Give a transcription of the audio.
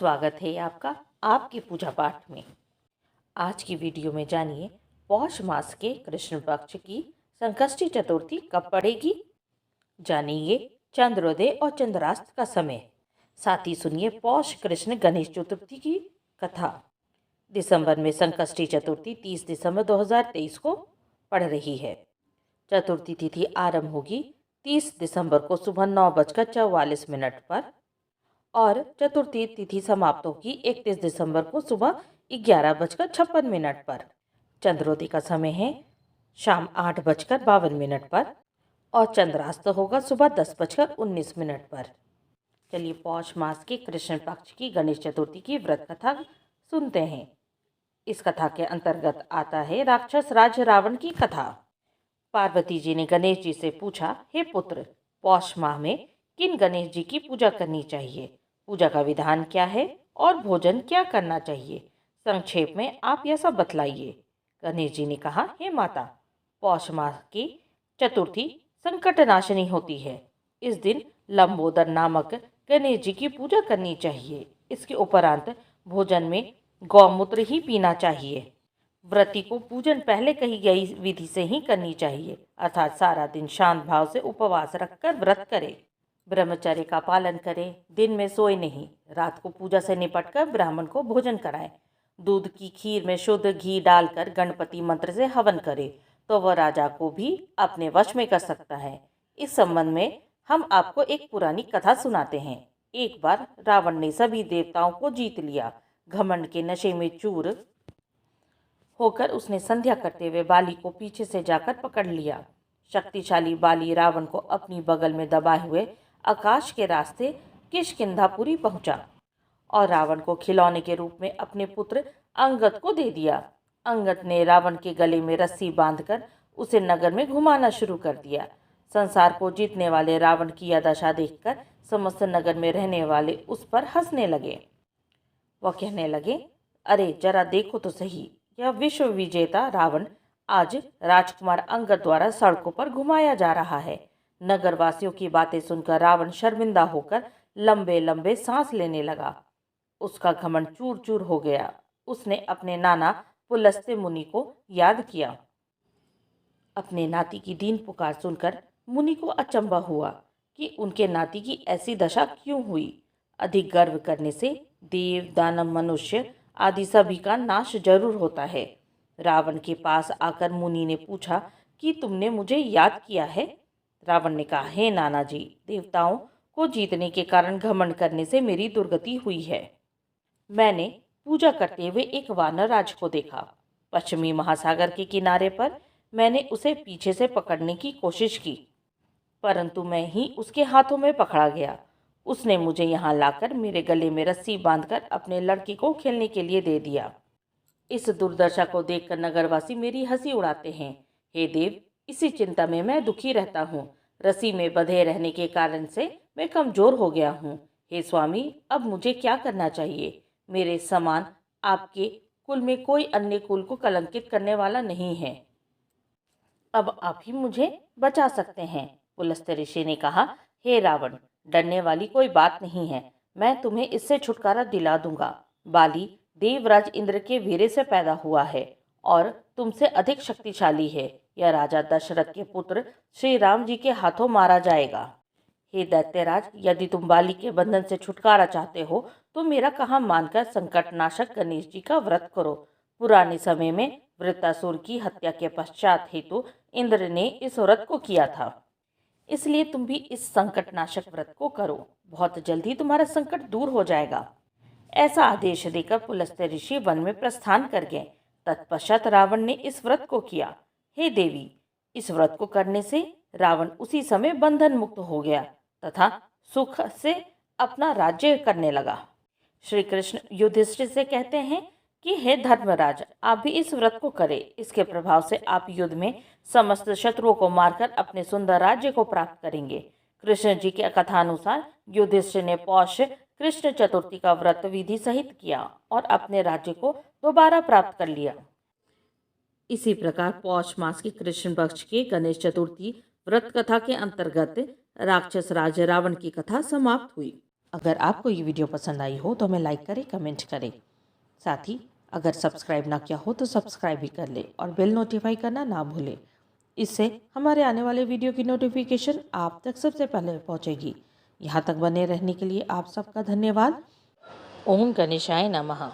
स्वागत है आपका आपके पूजा पाठ में। आज की वीडियो में जानिए पौष मास के कृष्ण पक्ष की संकष्टी चतुर्थी कब पड़ेगी। जानिए चंद्रोदय और चंद्रास्त का समय। साथ ही सुनिए पौष कृष्ण गणेश चतुर्थी की कथा। दिसंबर में संकष्टी चतुर्थी 30 दिसंबर 2023 को पड़ रही है। चतुर्थी तिथि आरंभ होगी 30 दिसंबर को सुबह 9:44 पर और चतुर्थी तिथि समाप्त होगी 31 दिसंबर को सुबह 11:56 पर। चंद्रोदय का समय है शाम 8:52 पर और चंद्रास्त होगा सुबह 10:19 पर। चलिए पौष मास के कृष्ण पक्ष की गणेश चतुर्थी की व्रत कथा सुनते हैं। इस कथा के अंतर्गत आता है राक्षस राज रावण की कथा। पार्वती जी ने गणेश जी से पूछा, हे पुत्र, पौष माह में किन गणेश जी की पूजा करनी चाहिए, पूजा का विधान क्या है और भोजन क्या करना चाहिए, संक्षेप में आप यह सब बतलाइए। गणेश जी ने कहा, हे माता, पौष माह की चतुर्थी संकट नाशनी होती है। इस दिन लंबोदर नामक गणेश जी की पूजा करनी चाहिए। इसके उपरांत भोजन में गौमूत्र ही पीना चाहिए। व्रती को पूजन पहले कही गई विधि से ही करनी चाहिए, अर्थात सारा दिन शांत भाव से उपवास रखकर व्रत करे। ब्रह्मचर्य का पालन करें, दिन में सोए नहीं, रात को पूजा से निपटकर ब्राह्मण को भोजन कराएं। दूध की खीर में शुद्ध घी डालकर गणपति मंत्र से हवन करे तो वह राजा को भी अपने वश में कर सकता है। इस संबंध में हम आपको एक पुरानी कथा सुनाते हैं। एक बार रावण ने सभी देवताओं को जीत लिया। घमंड के नशे में चूर होकर उसने संध्या करते हुए बाली को पीछे से जाकर पकड़ लिया। शक्तिशाली बाली रावण को अपनी बगल में दबाए हुए आकाश के रास्ते किष्किंधापुरी पहुंचा और रावण को खिलौने के रूप में अपने पुत्र अंगद को दे दिया। अंगद ने रावण के गले में रस्सी बांधकर उसे नगर में घुमाना शुरू कर दिया। संसार को जीतने वाले रावण की यह दशा देखकर समस्त नगर में रहने वाले उस पर हंसने लगे। वह कहने लगे, अरे जरा देखो तो सही, यह विश्व विजेता रावण आज राजकुमार अंगद द्वारा सड़कों पर घुमाया जा रहा है। नगरवासियों की बातें सुनकर रावण शर्मिंदा होकर लंबे लंबे सांस लेने लगा। उसका घमंड चूर चूर हो गया। उसने अपने नाना पुलस्त्य मुनि को याद किया। अपने नाती की दीन पुकार सुनकर मुनि को अचंभा हुआ कि उनके नाती की ऐसी दशा क्यों हुई। अधिक गर्व करने से देव, दानव, मनुष्य आदि सभी का नाश जरूर होता है। रावण के पास आकर मुनि ने पूछा कि तुमने मुझे याद किया है। रावण ने कहा, हे नाना जी, देवताओं को जीतने के कारण घमंड करने से मेरी दुर्गति हुई है। मैंने पूजा करते हुए एक वानर राज को देखा। पश्चिमी महासागर के किनारे पर मैंने उसे पीछे से पकड़ने की कोशिश की, परंतु मैं ही उसके हाथों में पकड़ा गया। उसने मुझे यहाँ लाकर मेरे गले में रस्सी बांधकर अपने लड़की को खेलने के लिए दे दिया। इस दुर्दशा को देखकर नगरवासी मेरी हंसी उड़ाते हैं। हे देव, इसी चिंता में मैं दुखी रहता हूँ। रस्सी में बंधे रहने के कारण से मैं कमजोर हो गया हूँ। हे स्वामी, अब मुझे क्या करना चाहिए? मेरे समान आपके कुल में कोई अन्य कुल को कलंकित करने वाला नहीं है। अब आप ही मुझे बचा सकते हैं। पुलस्त्य ऋषि ने कहा, हे रावण, डरने वाली कोई बात नहीं है। मैं तुम्हें इससे छुटकारा दिला दूंगा। बाली देवराज इंद्र के वीर्य से पैदा हुआ है और तुमसे अधिक शक्तिशाली है। यह राजा दशरथ के पुत्र श्री राम जी के हाथों मारा जाएगा। हे दैत्यराज, यदि तुम बाली के बंधन से छुटकारा चाहते हो तो मेरा कहा मानकर संकटनाशक गणेश जी का व्रत करो। पुराने समय में वृत्तासुर की हत्या के पश्चात हेतु इंद्र ने इस व्रत को किया था, इसलिए तुम भी इस संकटनाशक व्रत को करो। बहुत जल्दी तुम्हारा संकट दूर हो जाएगा। ऐसा आदेश देकर पुलस्त्य ऋषि वन में प्रस्थान कर गए। तत्पश्चात रावण ने इस व्रत को किया। हे देवी, इस व्रत को करने से रावण उसी समय बंधन मुक्त हो गया तथा सुख से अपना राज्य करने लगा। श्री कृष्ण युधिष्ठिर से कहते हैं कि हे धर्मराज, आप भी इस व्रत को करें। इसके प्रभाव से आप युद्ध में समस्त शत्रुओं को मारकर अपने सुंदर राज्य को प्राप्त करेंगे। कृष्ण जी के कथानुसार युधिष्ठिर ने पौष कृष्ण चतुर्थी का व्रत विधि सहित किया और अपने राज्य को दोबारा प्राप्त कर लिया। इसी प्रकार पौष मास की कृष्ण पक्ष के गणेश चतुर्थी व्रत कथा के अंतर्गत राक्षस राज रावण की कथा समाप्त हुई। अगर आपको ये वीडियो पसंद आई हो तो हमें लाइक करें, कमेंट करें। साथ ही अगर सब्सक्राइब ना किया हो तो सब्सक्राइब भी कर ले और बेल नोटिफाई करना ना भूलें। इससे हमारे आने वाले वीडियो की नोटिफिकेशन आप तक सबसे पहले पहुंचेगी। यहाँ तक बने रहने के लिए आप सबका धन्यवाद। ओम गणेशाय नमः।